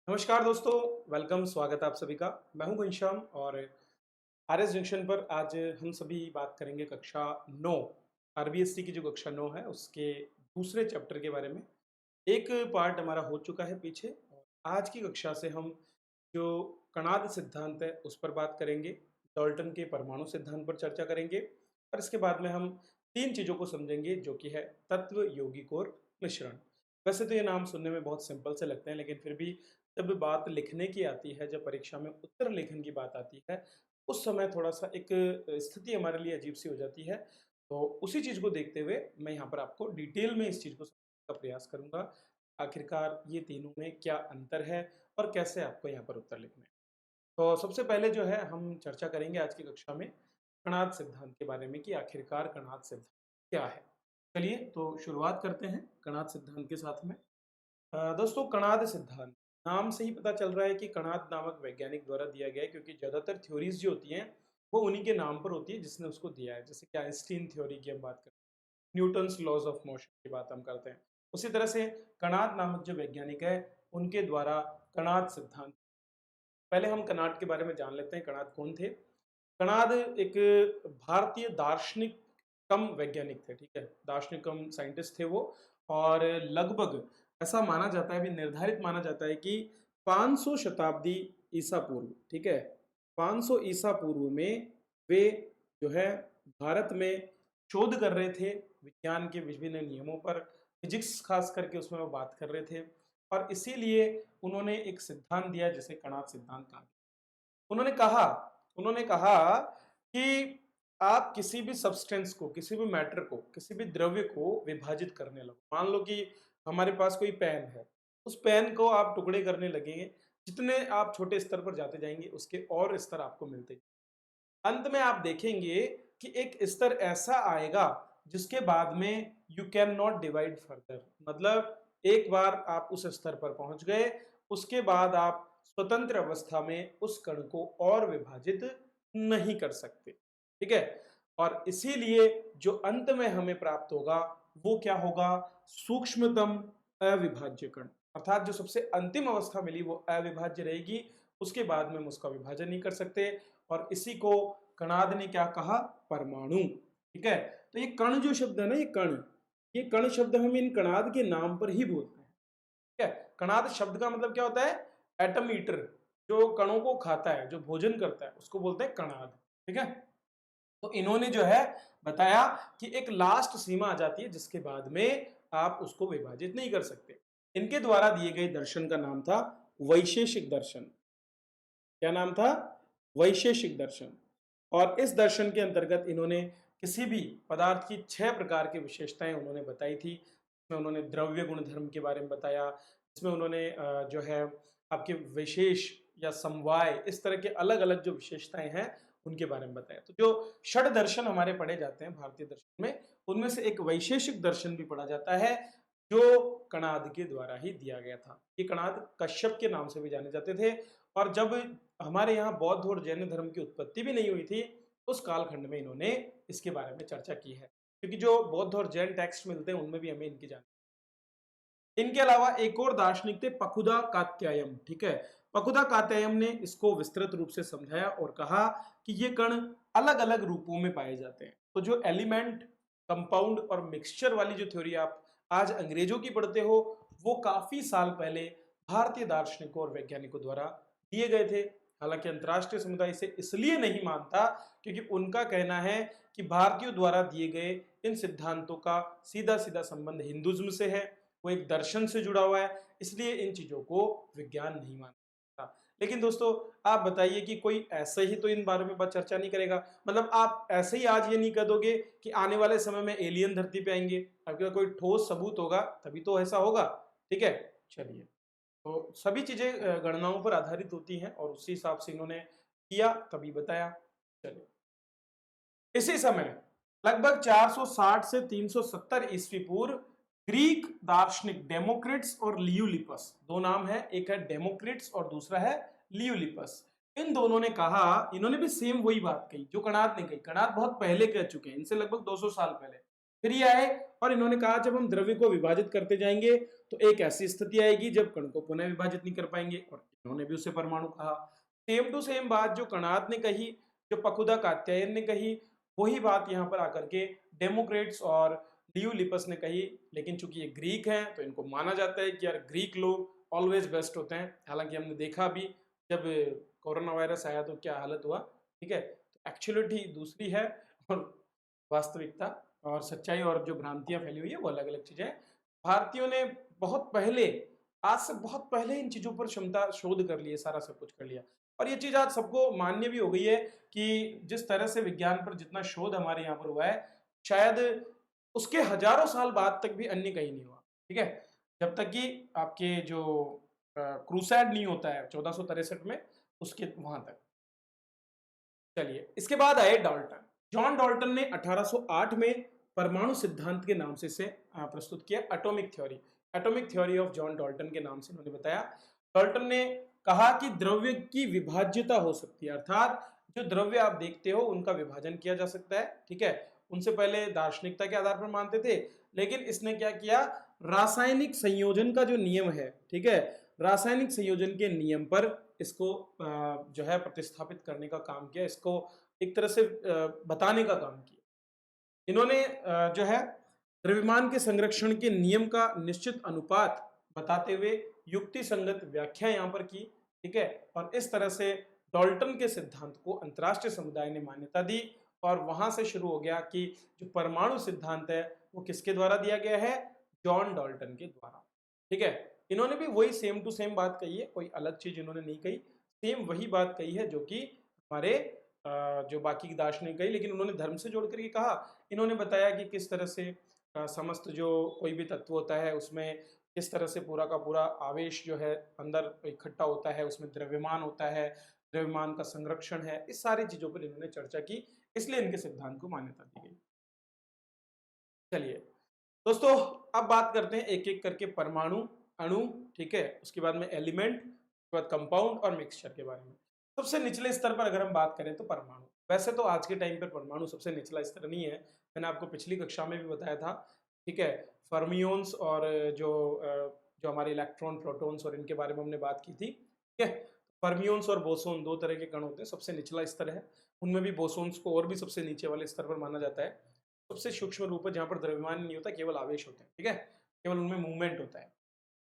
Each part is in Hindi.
नमस्कार दोस्तों, वेलकम, स्वागत है आप सभी का। मैं हूं घनश्याम और आरएस जंक्शन पर आज हम सभी बात करेंगे कक्षा 9 आरबीएससी की जो कक्षा 9 है उसके दूसरे चैप्टर के बारे में। एक पार्ट हमारा हो चुका है पीछे और आज की कक्षा से हम जो कणाद सिद्धांत है उस पर बात करेंगे, डाल्टन के परमाणु सिद्धांत पर चर्चा करेंगे और इसके बाद में हम तीन चीज़ों को समझेंगे जो कि है तत्व, यौगिक और मिश्रण। वैसे तो ये नाम सुनने में बहुत सिंपल से लगते हैं, लेकिन फिर भी जब बात लिखने की आती है, जब परीक्षा में उत्तर लेखन की बात आती है, उस समय थोड़ा-सा एक स्थिति हमारे लिए अजीब-सी हो जाती है। तो उसी चीज़ को देखते हुए मैं यहाँ पर आपको डिटेल में इस चीज़ को समझने का प्रयास करूँगा। आखिरकार ये तीनों में क्या अंतर है और कैसे आपको यहाँ पर उत्तर लिखने हैं। तो सबसे पहले जो है हम चर्चा करेंगे आज की कक्षा में कणाद सिद्धांत के बारे में कि आखिरकार कणाद सिद्धांत क्या है। चलिए तो शुरुआत करते हैं कणाद सिद्धांत के साथ में। दोस्तों, कणाद सिद्धांत नाम से ही पता चल रहा है कि कणाद नामक वैज्ञानिक द्वारा दिया गया है, क्योंकि ज़्यादातर थ्योरीज जो होती हैं वो उन्हीं के नाम पर होती है जिसने उसको दिया है। जैसे कि आइंस्टीन थ्योरी की हम बात करते हैं, न्यूटन्स लॉज ऑफ मोशन की बात हम करते हैं, उसी तरह से कणाद नामक जो वैज्ञानिक है उनके द्वारा कणाद सिद्धांत। पहले हम कणाद के बारे में जान लेते हैं, कणाद कौन थे। कणाद एक भारतीय दार्शनिक कम वैज्ञानिक थे, ठीक है, दार्शनिक कम साइंटिस्ट थे वो। और लगभग ऐसा माना जाता है, अभी निर्धारित माना जाता है कि 500 शताब्दी ईसा पूर्व, ठीक है, 500 ईसा पूर्व में वे जो है भारत में शोध कर रहे थे विज्ञान के विभिन्न नियमों पर, फिजिक्स खास करके उसमें वो बात कर रहे थे। और इसीलिए उन्होंने एक सिद्धांत दिया जिसे कणाद सिद्धांत कहा। उन्होंने कहा उन्होंने कहा कि आप किसी भी सब्सटेंस को, किसी भी मैटर को, किसी भी द्रव्य को विभाजित करने लगो। मान लो कि हमारे पास कोई पेन है, उस पेन को आप टुकड़े करने लगेंगे, जितने आप छोटे स्तर पर जाते जाएंगे उसके और स्तर आपको मिलते जाएंगे। अंत में आप देखेंगे कि एक स्तर ऐसा आएगा जिसके बाद में you can not divide further, मतलब एक बार आप उस स्तर पर पहुंच गए, उसके बाद आप स्वतंत्र अवस्था में उस कण को और विभाजित नहीं कर सकते, ठीक है। और इसीलिए जो अंत में हमें प्राप्त होगा वो क्या होगा? सूक्ष्मतम अविभाज्य कण, अर्थात जो सबसे अंतिम अवस्था मिली वो अविभाज्य रहेगी, उसके बाद में हम उसका विभाजन नहीं कर सकते। और इसी को कणाद ने क्या कहा? परमाणु, ठीक है। तो ये कण जो शब्द है ना, ये कण शब्द हम इन कणाद के नाम पर ही बोलते हैं, ठीक है। कणाद शब्द का मतलब क्या होता है? एटम ईटर, जो कणों को खाता है, जो भोजन करता है, उसको बोलते हैं कणाद, ठीक है। तो इन्होंने जो है बताया कि एक लास्ट सीमा आ जाती है जिसके बाद में आप उसको विभाजित नहीं कर सकते। इनके द्वारा दिए गए दर्शन का नाम था वैशेषिक दर्शन। क्या नाम था? वैशेषिक दर्शन। और इस दर्शन के अंतर्गत इन्होंने किसी भी पदार्थ की 6 प्रकार की विशेषताएं उन्होंने बताई थी। इसमें उन्होंने द्रव्य गुण धर्म के बारे में बताया, इसमें उन्होंने जो है आपके विशेष या समवाय, इस तरह के अलग अलग जो विशेषताएं हैं उनके बारे में बताया। तो जो षड दर्शन हमारे पढ़े जाते हैं भारतीय दर्शन में, उनमें से एक वैशेषिक दर्शन भी पढ़ा जाता है जो कणाद के द्वारा ही दिया गया था। ये कणाद कश्यप के नाम से भी जाने जाते थे। और जब हमारे यहाँ बौद्ध और जैन धर्म की उत्पत्ति भी नहीं हुई थी, उस कालखंड में इन्होंने इसके बारे में चर्चा की है, क्योंकि जो बौद्ध और जैन टेक्स्ट मिलते हैं उनमें भी हमें इनकी जानकारी। इनके अलावा एक और दार्शनिक थे पकुदा कात्यायन, ठीक है। पकुदा कात्यायन ने इसको विस्तृत रूप से समझाया और कहा कि ये कण अलग अलग रूपों में पाए जाते हैं। तो जो एलिमेंट, कंपाउंड और मिक्सचर वाली जो थ्योरी आप आज अंग्रेजों की पढ़ते हो, वो काफी साल पहले भारतीय दार्शनिकों और वैज्ञानिकों द्वारा दिए गए थे। हालांकि अंतर्राष्ट्रीय समुदाय इसे इसलिए नहीं मानता क्योंकि उनका कहना है कि भारतीयों द्वारा दिए गए इन सिद्धांतों का सीधा सीधा संबंध हिंदुज्म से है, वो एक दर्शन से जुड़ा हुआ है, इसलिए इन चीजों को विज्ञान नहीं मानता। लेकिन दोस्तों, आप बताइए कि कोई ऐसे ही तो इन बारे में बात चर्चा नहीं करेगा। मतलब आप ऐसे ही आज ये नहीं कह दोगे कि आने वाले समय में एलियन धरती पे आएंगे, आपके पास कोई ठोस सबूत होगा तभी तो ऐसा होगा, ठीक है। चलिए, तो सभी चीजें गणनाओं पर आधारित होती हैं और उसी हिसाब से इन्होंने किया तभी बताया। चलिए, इसी समय लगभग 460 से 370 ईस्वी पूर्व ग्रीक दार्शनिक डेमोक्रिट्स और लियूलिपस, दो नाम है, एक है डेमोक्रिट्स और दूसरा है लियूलिपस। इन दोनों ने कहा, इन्होंने भी सेम वही बात कही जो कणाद ने कही। कणाद बहुत पहले कह चुके हैं, इनसे लगभग 200 साल पहले। फिर ये आए और इन्होंने कहा जब हम द्रव्य को विभाजित करते जाएंगे तो एक ऐसी स्थिति आएगी जब कण को पुनः विभाजित नहीं कर पाएंगे, और इन्होंने भी उसे परमाणु कहा। सेम टू सेम बात जो कणाद ने कही, जो पकुदा कात्यायन ने कही, वही बात यहाँ पर आकर के डेमोक्रेट्स और लियूलिपस ने कही। लेकिन चूंकि ये ग्रीक हैं तो इनको माना जाता है कि यार ग्रीक लोग ऑलवेज बेस्ट होते हैं। हालांकि हमने देखा भी जब कोरोना वायरस आया तो क्या हालत हुआ, ठीक है। तो एक्चुअलिटी दूसरी है और वास्तविकता और सच्चाई और जो भ्रांतियां फैली हुई है वो अलग अलग चीजें हैं। भारतीयों ने बहुत पहले, आज से बहुत पहले इन चीजों पर क्षमता शोध कर लिए, सारा सब कुछ कर लिया। और ये चीज आज सबको मान्य भी हो गई है कि जिस तरह से विज्ञान पर जितना शोध हमारे यहाँ पर हुआ है, शायद उसके हजारों साल बाद तक भी अन्य कहीं नहीं हुआ, ठीक है। जब तक कि आपके जो क्रूसैड नहीं होता है 1463 में, उसके वहां तक। चलिए, इसके बाद आए डाल्टन। जॉन डाल्टन ने 1808 में परमाणु सिद्धांत के नाम से इसे प्रस्तुत किया, atomic theory. Atomic theory of John Dalton के नाम से उन्होंने बताया। डाल्टन ने कहा कि द्रव्य की विभाज्यता हो सकती है, अर्थात जो द्रव्य आप देखते हो उनका विभाजन किया जा सकता है, ठीक है। उनसे पहले दार्शनिकता के आधार पर मानते थे, लेकिन इसने क्या किया, रासायनिक संयोजन का जो नियम है, ठीक है, रासायनिक संयोजन के नियम पर इसको जो है प्रतिस्थापित करने का काम किया, इसको एक तरह से बताने का काम किया। इन्होंने जो है द्रव्यमान के संरक्षण के नियम का निश्चित अनुपात बताते हुए युक्ति संगत व्याख्या यहाँ पर की, ठीक है। और इस तरह से डाल्टन के सिद्धांत को अंतरराष्ट्रीय समुदाय ने मान्यता दी, और वहां से शुरू हो गया कि जो परमाणु सिद्धांत है वो किसके द्वारा दिया गया है, जॉन डाल्टन के द्वारा, ठीक है। इन्होंने भी वही सेम टू सेम बात कही है, कोई अलग चीज इन्होंने नहीं कही, सेम वही बात कही है जो कि हमारे जो बाकी दार्शनिक कही, लेकिन उन्होंने धर्म से जोड़ करके कहा। इन्होंने बताया कि किस तरह से समस्त जो कोई भी तत्व होता है उसमें किस तरह से पूरा का पूरा आवेश जो है अंदर इकट्ठा होता है, उसमें द्रव्यमान होता है, द्रव्यमान का संरक्षण है, इस सारी चीजों पर इन्होंने चर्चा की, इसलिए इनके सिद्धांत को मान्यता दी गई। चलिए दोस्तों, अब बात करते हैं एक एक करके परमाणु, अणु, ठीक है, उसके बाद में एलिमेंट, उसके बाद कंपाउंड और मिक्सचर के बारे में। सबसे निचले स्तर पर अगर हम बात करें तो परमाणु। वैसे तो आज के टाइम पर परमाणु सबसे निचला स्तर नहीं है, मैंने आपको पिछली कक्षा में भी बताया था, ठीक है। फर्मियोन्स और जो हमारे इलेक्ट्रॉन, प्रोटॉन्स और इनके बारे में हमने बात की थी, ठीक है। फर्मियोन्स और बोसोन दो तरह के कण होते हैं, सबसे निचला स्तर है, उनमें भी बोसोन्स को और भी सबसे नीचे वाले स्तर पर माना जाता है। सबसे सूक्ष्म रूप है जहां पर द्रव्यमान नहीं होता, केवल आवेश होते हैं, ठीक है, केवल उनमें मूवमेंट होता है।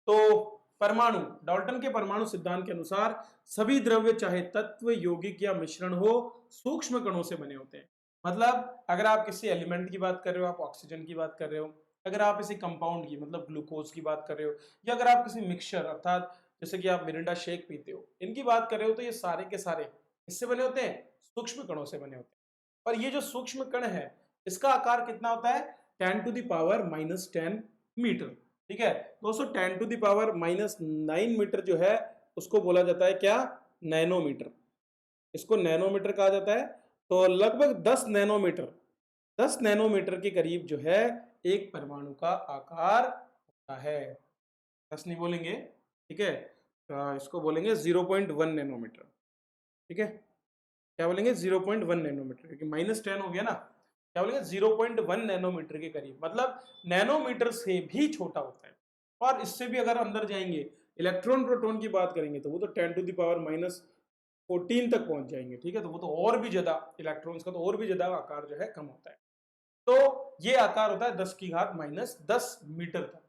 तो परमाणु, डाल्टन के परमाणु सिद्धांत के अनुसार सभी द्रव्य चाहे तत्व, यौगिक या मिश्रण हो, सूक्ष्म कणों से बने होते हैं। मतलब अगर आप किसी एलिमेंट की बात कर रहे हो, आप ऑक्सीजन की बात कर रहे हो, अगर आप किसी कंपाउंड की मतलब ग्लूकोज की बात कर रहे हो, या अगर आप किसी मिक्सचर अर्थात जैसे कि आप मिरिंडा शेक पीते हो, इनकी बात कर रहे हो, तो ये सारे के सारे इससे बने होते हैं, सूक्ष्म कणों से बने होते हैं। और ये जो सूक्ष्म कण है इसका आकार कितना होता है, 10 to the power minus 10 metre, ठीक है। दोस्तों 10 to the power minus 9 metre जो है उसको बोला जाता है क्या, नैनोमीटर। इसको नैनोमीटर कहा जाता है। तो लगभग 10 नैनोमीटर, 10 नैनोमीटर के करीब जो है एक परमाणु का आकार होता है। 10 नहीं बोलेंगे, ठीक है, इसको बोलेंगे 0.1 नैनोमीटर, ठीक है। क्या बोलेंगे, 0.1 नैनोमीटर, क्योंकि माइनस 10 हो गया ना, क्या बोलेंगे 0.1 नैनोमीटर के करीब, मतलब नैनोमीटर से भी छोटा होता है। और इससे भी अगर अंदर जाएंगे, इलेक्ट्रॉन प्रोटॉन की बात करेंगे तो वो तो 10 टू द पावर माइनस 14 तक पहुंच जाएंगे, ठीक है। तो वो तो और भी ज्यादा, इलेक्ट्रॉन्स का तो और भी ज्यादा आकार जो है कम होता है। तो ये आकार होता है 10 की घात माइनस 10 मीटर तक।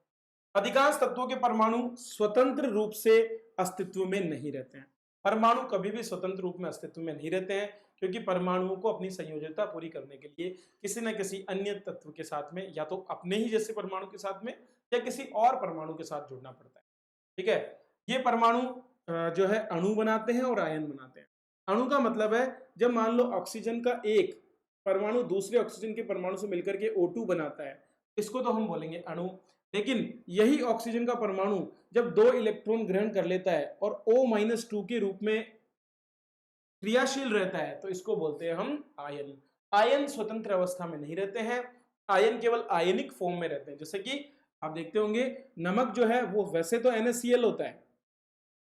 अधिकांश तत्वों के परमाणु स्वतंत्र रूप से अस्तित्व में नहीं रहते हैं। परमाणु कभी भी स्वतंत्र रूप में अस्तित्व में नहीं रहते हैं, क्योंकि परमाणुओं को अपनी संयोजकता पूरी करने के लिए किसी न किसी अन्य तत्व के साथ में, या तो अपने ही जैसे परमाणु के साथ में या किसी और परमाणु के साथ जुड़ना पड़ता है, ठीक है। ये परमाणु जो है अणु बनाते हैं और आयन बनाते हैं। अणु का मतलब है जब मान लो ऑक्सीजन का एक परमाणु दूसरे ऑक्सीजन के परमाणु से मिलकर के O2 बनाता है, इसको तो हम बोलेंगे अणु। लेकिन यही ऑक्सीजन का परमाणु जब 2 इलेक्ट्रॉन ग्रहण कर लेता है और O-2 के रूप में क्रियाशील रहता है, तो इसको बोलते हैं हम आयन। आयन स्वतंत्र अवस्था में नहीं रहते हैं, आयन केवल आयनिक फॉर्म में रहते हैं। जैसे कि आप देखते होंगे नमक जो है वो वैसे तो NaCl होता है,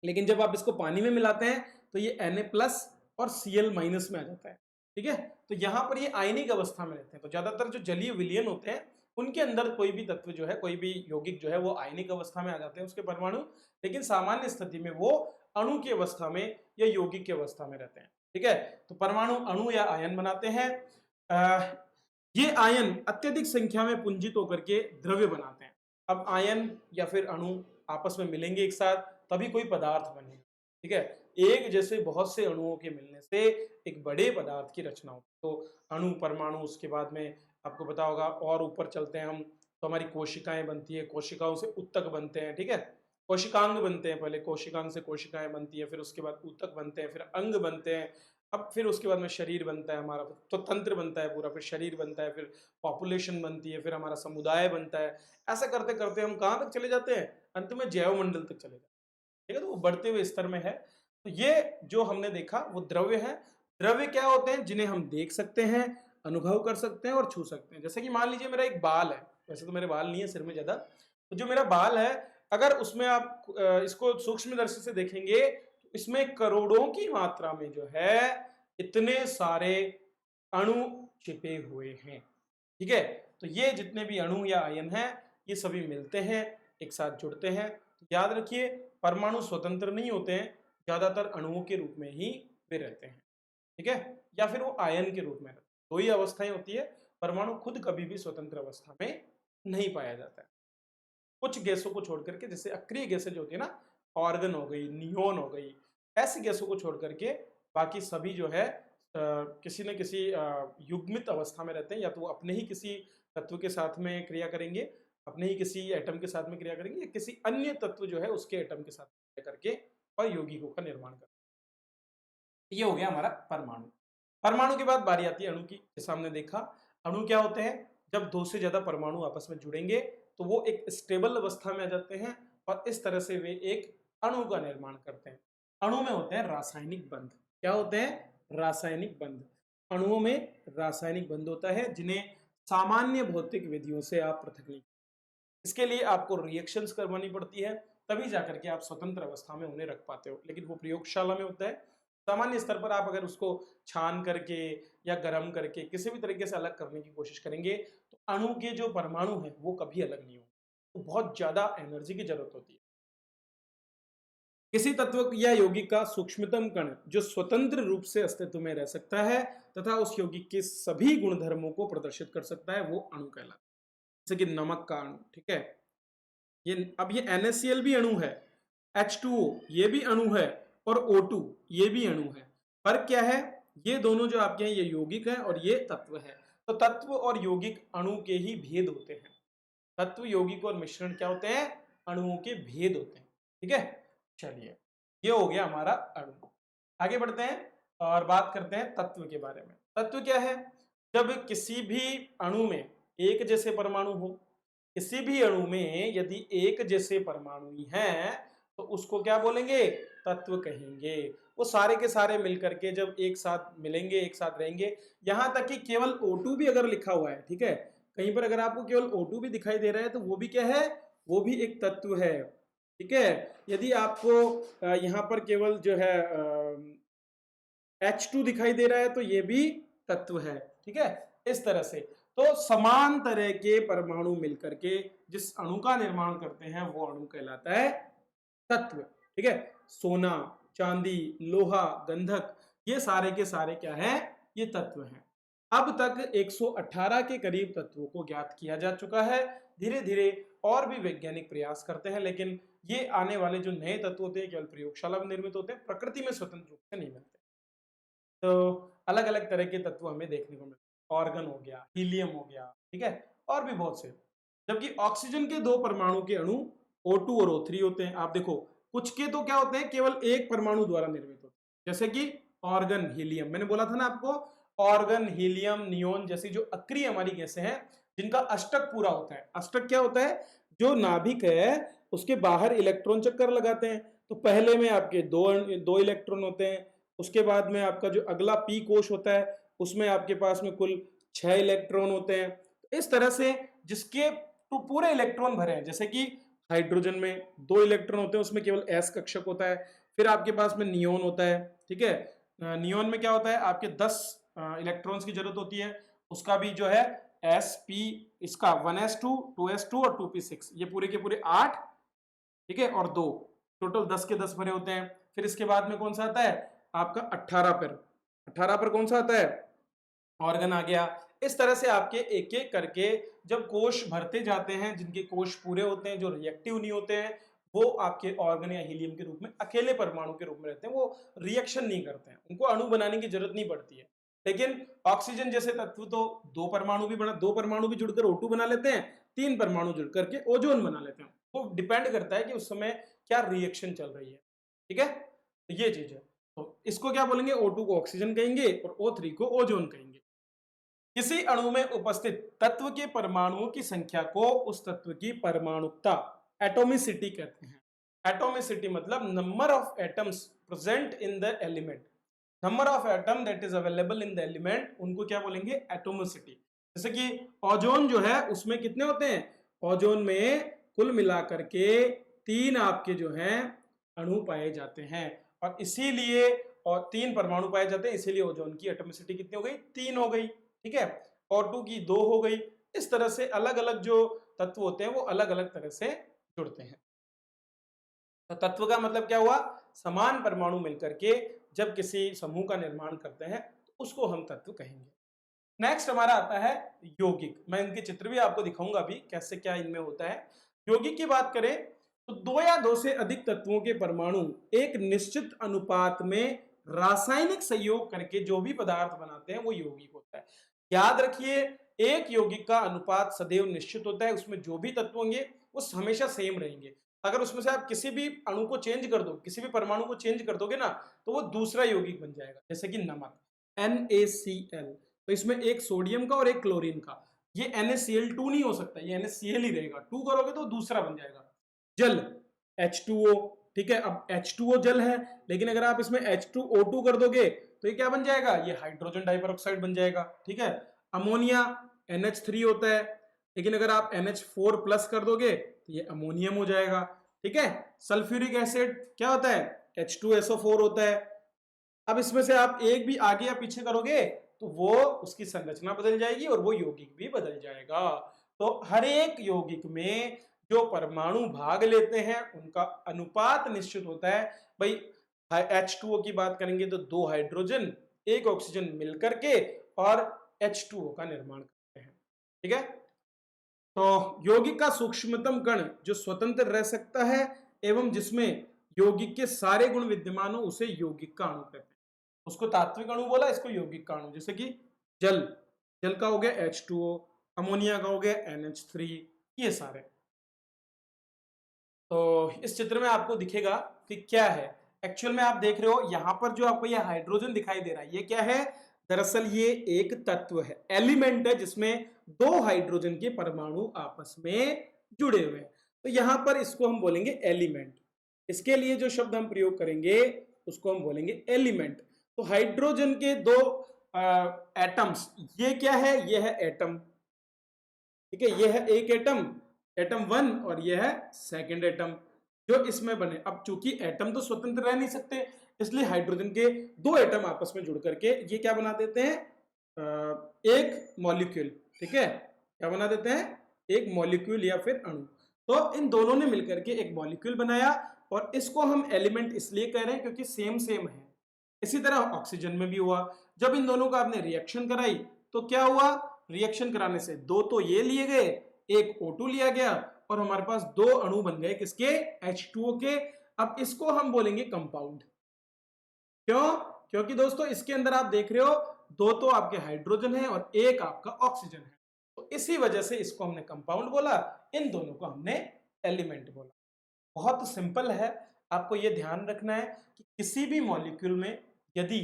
लेकिन जब आप इसको पानी में मिलाते हैं तो ये Na+ और Cl- में आ जाता है, ठीक है। तो यहां पर ये आयनिक अवस्था में रहते हैं। तो ज्यादातर जो जलीय विलयन होते हैं उनके अंदर कोई भी तत्व जो है, कोई भी यौगिक जो है वो आयनिक अवस्था में आ जाते हैं उसके परमाणु, लेकिन सामान्य स्थिति में वो अणु की अवस्था में या यौगिक की अवस्था में रहते हैं। ठीक है, तो परमाणु अणु या आयन बनाते हैं। ये आयन अत्यधिक संख्या में पुंजित होकर के द्रव्य बनाते हैं। अब आयन या फिर अणु आपस में मिलेंगे एक साथ, तभी कोई पदार्थ बनेगा। ठीक है, एक जैसे बहुत से अणुओं के मिलने से एक बड़े पदार्थ की रचना होती है। तो अणु, परमाणु, उसके बाद में आपको पता होगा और ऊपर चलते हैं हम तो हमारी कोशिकाएं बनती है, कोशिकाओं से ऊतक बनते हैं। ठीक है, कोशिकांग बनते हैं, पहले कोशिकांग से कोशिकाएं बनती है, फिर उसके बाद ऊतक बनते हैं, फिर अंग बनते हैं, अब फिर उसके बाद में शरीर बनता है हमारा, तो तंत्र बनता है पूरा, फिर शरीर बनता है, फिर पॉपुलेशन बनती है, फिर हमारा समुदाय बनता है। ऐसा करते करते हम कहाँ तक चले जाते हैं, अंत में जैव मंडल तक चले जाते हैं। ठीक है, तो वो बढ़ते हुए स्तर में है। तो ये जो हमने देखा वो द्रव्य है। द्रव्य क्या होते हैं, जिन्हें हम देख सकते हैं, अनुभव कर सकते हैं और छू सकते हैं। जैसे कि मान लीजिए मेरा एक बाल है, वैसे तो मेरे बाल नहीं है सिर में ज्यादा, तो जो मेरा बाल है, अगर उसमें आप इसको सूक्ष्मदर्शी से देखेंगे तो इसमें करोड़ों की मात्रा में जो है इतने सारे अणु छिपे हुए हैं। ठीक है, तो ये जितने भी अणु या आयन हैं ये सभी मिलते हैं, एक साथ जुड़ते हैं। तो याद रखिए, परमाणु स्वतंत्र नहीं होते हैं, ज्यादातर अणुओं के रूप में ही वे रहते हैं। ठीक है, या फिर वो आयन के रूप में रहते हैं। दो ही अवस्थाएं होती है, परमाणु खुद कभी भी स्वतंत्र अवस्था में नहीं पाया जाता है। कुछ गैसों को छोड़ करके, जैसे अक्रिय गैसें जो होती है ना, ऑर्गन हो गई, नियोन हो गई, ऐसी गैसों को छोड़ करके बाकी सभी जो है किसी न किसी युग्मित अवस्था में रहते हैं। या तो वो अपने ही किसी तत्व के साथ में क्रिया करेंगे, अपने ही किसी एटम के साथ में क्रिया करेंगे, या किसी अन्य तत्व जो है उसके एटम के साथ क्रिया करके और यौगिकों का निर्माण करेंगे। ये हो गया हमारा परमाणु। परमाणु के बाद बारी आती है अणु की। जैसा हमने देखा, अणु क्या होते हैं, जब दो से ज्यादा परमाणु आपस में जुड़ेंगे तो वो एक स्टेबल अवस्था में आ जाते हैं और इस तरह से वे एक अणु का निर्माण करते हैं। अणु में होते हैं रासायनिक बंध। क्या होते हैं, रासायनिक बंध। अणुओं में रासायनिक बंध होता है जिन्हें सामान्य भौतिक विधियों से आप पृथक नहीं, इसके लिए आपको रिएक्शंस करवानी पड़ती है, तभी जाकर के आप स्वतंत्र अवस्था में उन्हें रख पाते हो। लेकिन वो प्रयोगशाला में होता है। सामान्य स्तर पर आप अगर उसको छान करके या गर्म करके किसी भी तरीके से अलग करने की कोशिश करेंगे तो अणु के जो परमाणु हैं वो कभी अलग नहीं होंगे। तो बहुत ज्यादा एनर्जी की जरूरत होती है। किसी तत्व या यौगिक का सूक्ष्मतम कण जो स्वतंत्र रूप से अस्तित्व में रह सकता है तथा उस यौगिक के सभी गुणधर्मों को प्रदर्शित कर सकता है, वो अणु कहलाता है। जैसे कि नमक का अणु। ठीक है, ये अब ये NaCl भी अणु है, H2O ये भी अणु है, और O2 ये भी अणु है। फर्क क्या है, ये दोनों जो आपके हैं ये यौगिक है और ये तत्व है। तो तत्व और यौगिक अणु के ही भेद होते हैं। तत्व, यौगिक और मिश्रण क्या होते हैं, अणुओं के भेद होते हैं। ठीक है, चलिए ये हो गया हमारा अणु। आगे बढ़ते हैं और बात करते हैं तत्व के बारे में। तत्व क्या है, जब किसी भी अणु में एक जैसे परमाणु हो, किसी भी अणु में यदि एक जैसे परमाणु ही हैं तो उसको क्या बोलेंगे, तत्व कहेंगे। वो सारे के सारे मिलकर के जब एक साथ मिलेंगे, एक साथ रहेंगे, यहां तक कि केवल O2 भी अगर लिखा हुआ है, ठीक है, कहीं पर अगर आपको केवल O2 भी दिखाई दे रहा है तो वो भी क्या है, वो भी एक तत्व है। ठीक है, यदि आपको यहाँ पर केवल जो है H2 दिखाई दे रहा है तो ये भी तत्व है। ठीक है, इस तरह से तो समान तरह के परमाणु मिलकर के जिस अणु का निर्माण करते हैं वो अणु कहलाता है तत्व। ठीक है, सोना, चांदी, लोहा, गंधक, ये सारे के सारे क्या है, ये तत्व हैं। अब तक 118 के करीब तत्वों को ज्ञात किया जा चुका है। धीरे धीरे और भी वैज्ञानिक प्रयास करते हैं, लेकिन ये आने वाले जो नए तत्व होते हैं केवल प्रयोगशाला में निर्मित होते हैं, प्रकृति में स्वतंत्र रूप से नहीं मिलते। तो अलग अलग तरह के तत्व हमें देखने को मिलते हैं। ऑर्गन हो गया, हीलियम हो गया, ठीक है, और भी बहुत से। जबकि ऑक्सीजन के दो परमाणु के अणु O2 और O3 होते हैं। आप देखो, कुछ के तो क्या होते हैं, केवल एक परमाणु द्वारा निर्मित होते हैं, जैसे कि ऑर्गन, हीलियम। मैंने बोला था ना आपको, ऑर्गन, हीलियम, नियोन जैसी जो अक्रिय हमारी गैसें हैं जिनका अष्टक पूरा होता है। अष्टक क्या होता है, जो नाभिक है उसके बाहर इलेक्ट्रॉन चक्कर लगाते हैं। तो पहले में आपके दो इलेक्ट्रॉन होते हैं, उसके बाद में आपका जो अगला पी कोश होता है उसमें आपके पास में कुल 6 इलेक्ट्रॉन होते हैं। इस तरह से जिसके तो पूरे इलेक्ट्रॉन भरे हैं, जैसे कि हाइड्रोजन में 2 इलेक्ट्रॉन होते हैं, उसमें केवल s कक्षक होता है। फिर आपके पास में नियोन होता है। ठीक है, नियोन में क्या होता है, आपके 10 इलेक्ट्रॉन्स की जरूरत होती है, उसका भी जो है sp, इसका 1s2 2s2 और 2p6, ये पूरे के पूरे 8, ठीक है, और 2, टोटल 10 के 10 भरे होते हैं। फिर इसके बाद में कौन सा आता है आपका 18 पर, 18 पर कौन सा आता है ऑर्गन आ गया। इस तरह से आपके एक एक करके जब कोश भरते जाते हैं, जिनके कोश पूरे होते हैं, जो रिएक्टिव नहीं होते हैं, वो आपके ऑर्गन या हीलियम के रूप में अकेले परमाणु के रूप में रहते हैं, वो रिएक्शन नहीं करते हैं, उनको अणु बनाने की जरूरत नहीं पड़ती है। लेकिन ऑक्सीजन जैसे तत्व तो दो परमाणु भी जुड़कर O2 बना लेते हैं, 3 परमाणु जुड़ करके ओजोन बना लेते हैं। वो डिपेंड करता है कि उस समय क्या रिएक्शन चल रही है, ठीक है, तो ये चीज है। तो इसको क्या बोलेंगे, O2 को ऑक्सीजन कहेंगे और O3 को ओजोन कहेंगे। किसी अणु में उपस्थित तत्व के परमाणुओं की संख्या को उस तत्व की परमाणुकता, एटोमिसिटी कहते हैं। एटोमिसिटी मतलब number of atoms present in the element, number of atom that is available in the element, उनको क्या बोलेंगे, एटोमिसिटी। जैसे कि ओजोन जो है उसमें कितने होते हैं, ओजोन में कुल मिलाकर के 3 आपके जो हैं अणु पाए जाते हैं, और इसीलिए, और 3 परमाणु पाए जाते हैं, इसीलिए ओजोन की एटोमिसिटी कितनी हो गई, 3 हो गई, ठीक है, O2 की 2 हो गई। इस तरह से अलग अलग जो तत्व होते हैं वो अलग अलग तरह से जुड़ते हैं। तो तत्व का मतलब क्या हुआ, समान परमाणु मिलकर के जब किसी समूह का निर्माण करते हैं तो उसको हम तत्व कहेंगे। नेक्स्ट हमारा आता है यौगिक। मैं इनके चित्र भी आपको दिखाऊंगा अभी कैसे क्या इनमें होता है। यौगिक की बात करें तो 2 या 2 से अधिक तत्वों के परमाणु एक निश्चित अनुपात में रासायनिक संयोग करके जो भी पदार्थ बनाते हैं वो यौगिक होता है। याद रखिए, एक यौगिक का अनुपात सदैव निश्चित होता है, उसमें जो भी तत्व होंगे वो हमेशा सेम रहेंगे। अगर उसमें से आप किसी भी अणु को चेंज कर दो, किसी भी परमाणु को चेंज कर दोगे ना, तो वो दूसरा यौगिक बन जाएगा। जैसे कि नमक NaCl, तो इसमें एक सोडियम का और एक क्लोरीन का, ये NaCl2 नहीं हो सकता, ये NaCl ही रहेगा। 2 करोगे तो दूसरा बन जाएगा। जल H2O, ठीक है, अब H2O जल है, लेकिन अगर आप इसमें H2O2 कर दोगे तो ये क्या बन जाएगा, ये हाइड्रोजन डाइपरऑक्साइड बन जाएगा, ठीक है। अमोनिया NH3 होता है, लेकिन अगर आप NH4 प्लस कर दोगे तो ये अमोनियम हो जाएगा, ठीक है। सल्फ्यूरिक एसिड क्या होता है, H2SO4 होता है। अब इसमें से आप एक भी आगे या पीछे करोगे तो वो उसकी संरचना बदल जाएगी और वो यौगिक भी बदल जाएगा। तो हर एक यौगिक में जो परमाणु भाग लेते हैं उनका अनुपात निश्चित होता है। भाई H2O की बात करेंगे तो 2 हाइड्रोजन 1 ऑक्सीजन मिलकर के और H2O का निर्माण करते हैं, ठीक है। तो यौगिक का सूक्ष्मतम कण जो स्वतंत्र रह सकता है एवं जिसमें यौगिक के सारे गुण विद्यमान हो उसे यौगिक का अणु कहते हैं। उसको तात्विक अणु बोला, इसको यौगिक का अणु। जैसे कि जल, जल का हो गया H2O, अमोनिया का हो गया NH3, ये सारे। तो इस चित्र में आपको दिखेगा कि क्या है एक्चुअल में। आप देख रहे हो यहाँ पर जो आपको ये हाइड्रोजन दिखाई दे रहा है, ये क्या है, दरअसल ये एक तत्व है, एलिमेंट है, जिसमें 2 हाइड्रोजन के परमाणु आपस में जुड़े हुए हैं। तो यहाँ पर इसको हम बोलेंगे एलिमेंट। इसके लिए जो शब्द हम प्रयोग करेंगे उसको हम बोलेंगे एलिमेंट। तो हाइड्रोजन के 2 एटम्स, ये क्या है, ये है एटम, ठीक है, ये है एक एटम, एटम 1, और ये है सेकंड एटम जो इसमें बने। अब चूंकि एटम तो स्वतंत्र रह नहीं सकते, इसलिए हाइड्रोजन के 2 एटम आपस में जुड़ करके ये क्या बना देते हैं, एक मॉलिक्यूल, ठीक है, क्या बना देते हैं, एक मॉलिक्यूल या फिर अणु। तो इन दोनों ने मिलकर के एक मॉलिक्यूल बनाया और इसको हम एलिमेंट इसलिए कह रहे हैं क्योंकि सेम सेम है। इसी तरह ऑक्सीजन में भी हुआ, जब इन दोनों का आपने रिएक्शन कराई तो क्या हुआ, रिएक्शन कराने से 2 तो ये लिए गए, एक O2 लिया गया और हमारे पास 2 अणु बन गए किसके, H2O के। अब इसको हम बोलेंगे कंपाउंड। क्यों, क्योंकि दोस्तों इसके अंदर आप देख रहे हो 2 तो आपके हाइड्रोजन है और एक आपका ऑक्सीजन है, तो इसी वजह से इसको हमने कंपाउंड बोला, इन दोनों को हमने एलिमेंट बोला। बहुत सिंपल है, आपको यह ध्यान रखना है कि किसी भी मॉलिक्यूल में यदि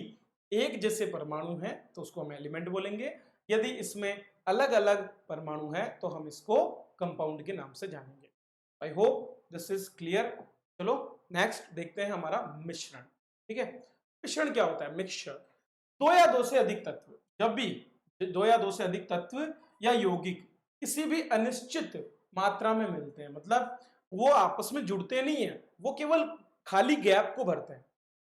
एक जैसे परमाणु है तो उसको हम एलिमेंट बोलेंगे, यदि इसमें अलग अलग परमाणु है तो हम इसको कंपाउंड के नाम से जानेंगे। I hope this is clear. चलो नेक्स्ट देखते हैं हमारा मिश्रण, ठीक है। मिश्रण क्या होता है, मिक्सचर। 2 या 2 से अधिक तत्व, जब भी 2 या 2 से अधिक तत्व या यौगिक किसी भी अनिश्चित मात्रा में मिलते हैं, मतलब वो आपस में जुड़ते नहीं है, वो केवल खाली गैप को भरते हैं।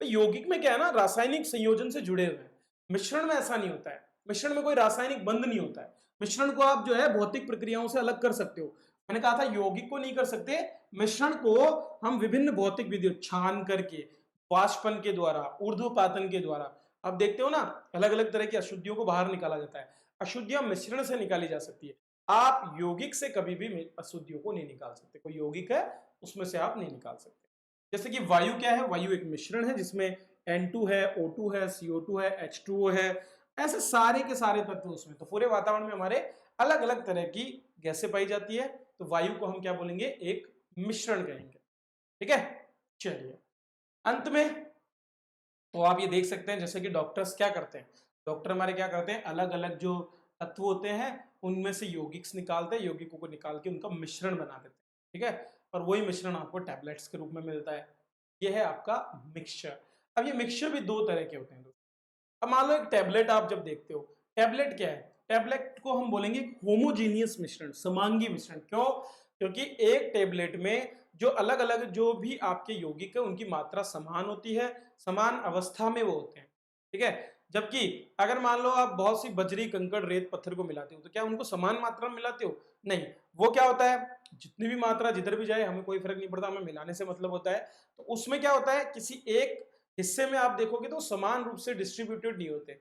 तो यौगिक में क्या है ना, रासायनिक संयोजन से जुड़े हुए हैं। मिश्रण में ऐसा नहीं होता है, मिश्रण में कोई रासायनिक बंध नहीं होता है, मिश्रण को आप जो है भौतिक प्रक्रियाओं से अलग कर सकते हो। मैंने कहा था यौगिक को नहीं कर सकते, मिश्रण को हम विभिन्न भौतिक विधियों छान करके, वाष्पन के द्वारा, ऊर्ध्वपातन के द्वारा, आप देखते हो ना अलग अलग तरह की अशुद्धियों को बाहर निकाला जाता है। अशुद्धियां मिश्रण से निकाली जा सकती है। आप यौगिक से कभी भी अशुद्धियों को नहीं निकाल सकते। कोई यौगिक है उसमें से आप नहीं निकाल सकते। जैसे कि वायु क्या है, वायु एक मिश्रण है जिसमें N2 है, O2 है, CO2 है, H2O है, ऐसे सारे के सारे तत्व उसमें। तो पूरे वातावरण में हमारे अलग अलग तरह की गैसें पाई जाती है। तो वायु को हम क्या बोलेंगे, एक मिश्रण कहेंगे। ठीक है, चलिए अंत में तो आप ये देख सकते हैं जैसे कि डॉक्टर्स क्या करते हैं, डॉक्टर हमारे क्या करते हैं, अलग अलग जो तत्व होते हैं उनमें से यौगिक्स निकालते हैं, यौगिकों को निकाल के उनका मिश्रण बना देते हैं। ठीक है, और वही मिश्रण आपको टैबलेट्स के रूप में मिलता है। ये है आपका मिक्सचर। अब ये मिक्सचर भी दो तरह के होते हैं। अब मान लो एक टैबलेट आप जब देखते हो, टैबलेट क्या है, टैबलेट को हम बोलेंगे होमोजीनियस मिश्रण, समांगी मिश्रण। क्यों? क्योंकि एक टैबलेट में जो अलग अलग जो भी आपके यौगिक है उनकी मात्रा समान होती है, समान अवस्था में वो होते हैं। ठीक है, जबकि अगर मान लो आप बहुत सी बजरी कंकड़ रेत पत्थर को मिलाते हो तो क्या उनको समान मात्रा में मिलाते हो? नहीं। वो क्या होता है, जितनी भी मात्रा जिधर भी जाए हमें कोई फर्क नहीं पड़ता, हमें मिलाने से मतलब होता है। तो उसमें क्या होता है, किसी एक हिस्से में आप देखोगे तो समान रूप से डिस्ट्रीब्यूटेड नहीं होते।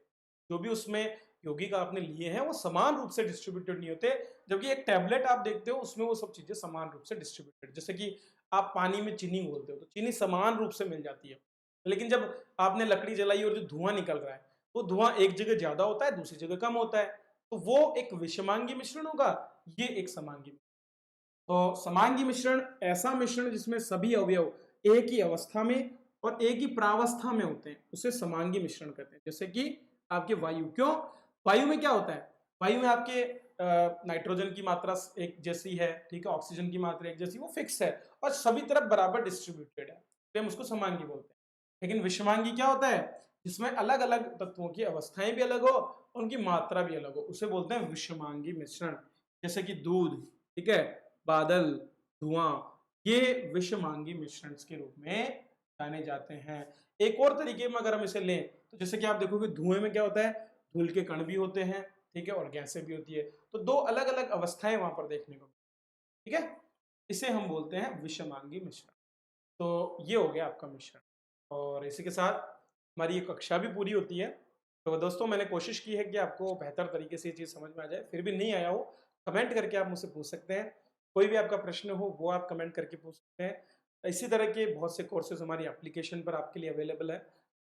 जो भी उसमें यौगिक आपने लिए हैं वो समान रूप से डिस्ट्रीब्यूटेड नहीं होते। जबकि एक टैबलेट आप देखते हो उसमें वो सब चीजें समान रूप से डिस्ट्रीब्यूटेड, जैसे कि आप पानी में चीनी घोलते हो तो चीनी समान रूप से मिल जाती है। लेकिन जब आपने लकड़ी जलाई और जो धुआं निकल रहा है वो धुआं एक जगह ज्यादा होता है, दूसरी जगह कम होता है। तो वो एक विषमांगी मिश्रण होगा, ये एक समांगी। तो समांगी मिश्रण ऐसा मिश्रण जिसमें सभी अवयव एक ही अवस्था में और एक ही प्रावस्था में होते हैं, उसे समांगी मिश्रण कहते हैं। जैसे कि आपके वायु, क्यों, वायु में क्या होता है, वायु में आपके नाइट्रोजन की मात्रा एक जैसी है, ठीक है, ऑक्सीजन की मात्रा एक जैसी, वो फिक्स है और सभी तरफ बराबर डिस्ट्रीब्यूटेड है, तो हम उसको समांगी बोलते हैं। लेकिन विषमांगी क्या होता है, जिसमें अलग अलग तत्वों की अवस्थाएं भी अलग हो, उनकी मात्रा भी अलग हो, उसे बोलते हैं विषमांगी मिश्रण। जैसे कि दूध, ठीक है, बादल, धुआं, ये विषमांगी मिश्रण के रूप में जाने जाते हैं। एक और तरीके में अगर हम इसे लें तो जैसे कि आप देखोगे धुएं में क्या होता है, धूल के कण भी होते हैं, ठीक है, और गैसें भी होती है। तो दो अलग अलग अवस्थाएं वहां पर देखने को, ठीक है, इसे हम बोलते हैं विषमांगी मिश्रण। तो ये हो गया आपका मिश्रण, और इसी के साथ हमारी ये कक्षा भी पूरी होती है। तो दोस्तों मैंने कोशिश की है कि आपको बेहतर तरीके से ये चीज़ समझ में आ जाए। फिर भी नहीं आया हो, कमेंट करके आप मुझसे पूछ सकते हैं। कोई भी आपका प्रश्न हो वो आप कमेंट करके पूछ सकते हैं। इसी तरह के बहुत से कोर्सेज हमारी एप्लीकेशन पर आपके लिए अवेलेबल है।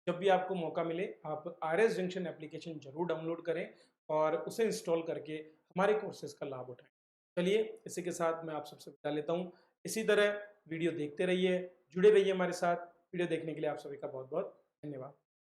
जब भी आपको मौका मिले आप आरएस जंक्शन एप्लीकेशन जरूर डाउनलोड करें और उसे इंस्टॉल करके हमारे कोर्सेज का लाभ उठाएं। चलिए इसी के साथ मैं आप सबसे विदा लेता हूँ। इसी तरह वीडियो देखते रहिए, जुड़े रहिए हमारे साथ। वीडियो देखने के लिए आप सभी का बहुत बहुत धन्यवाद।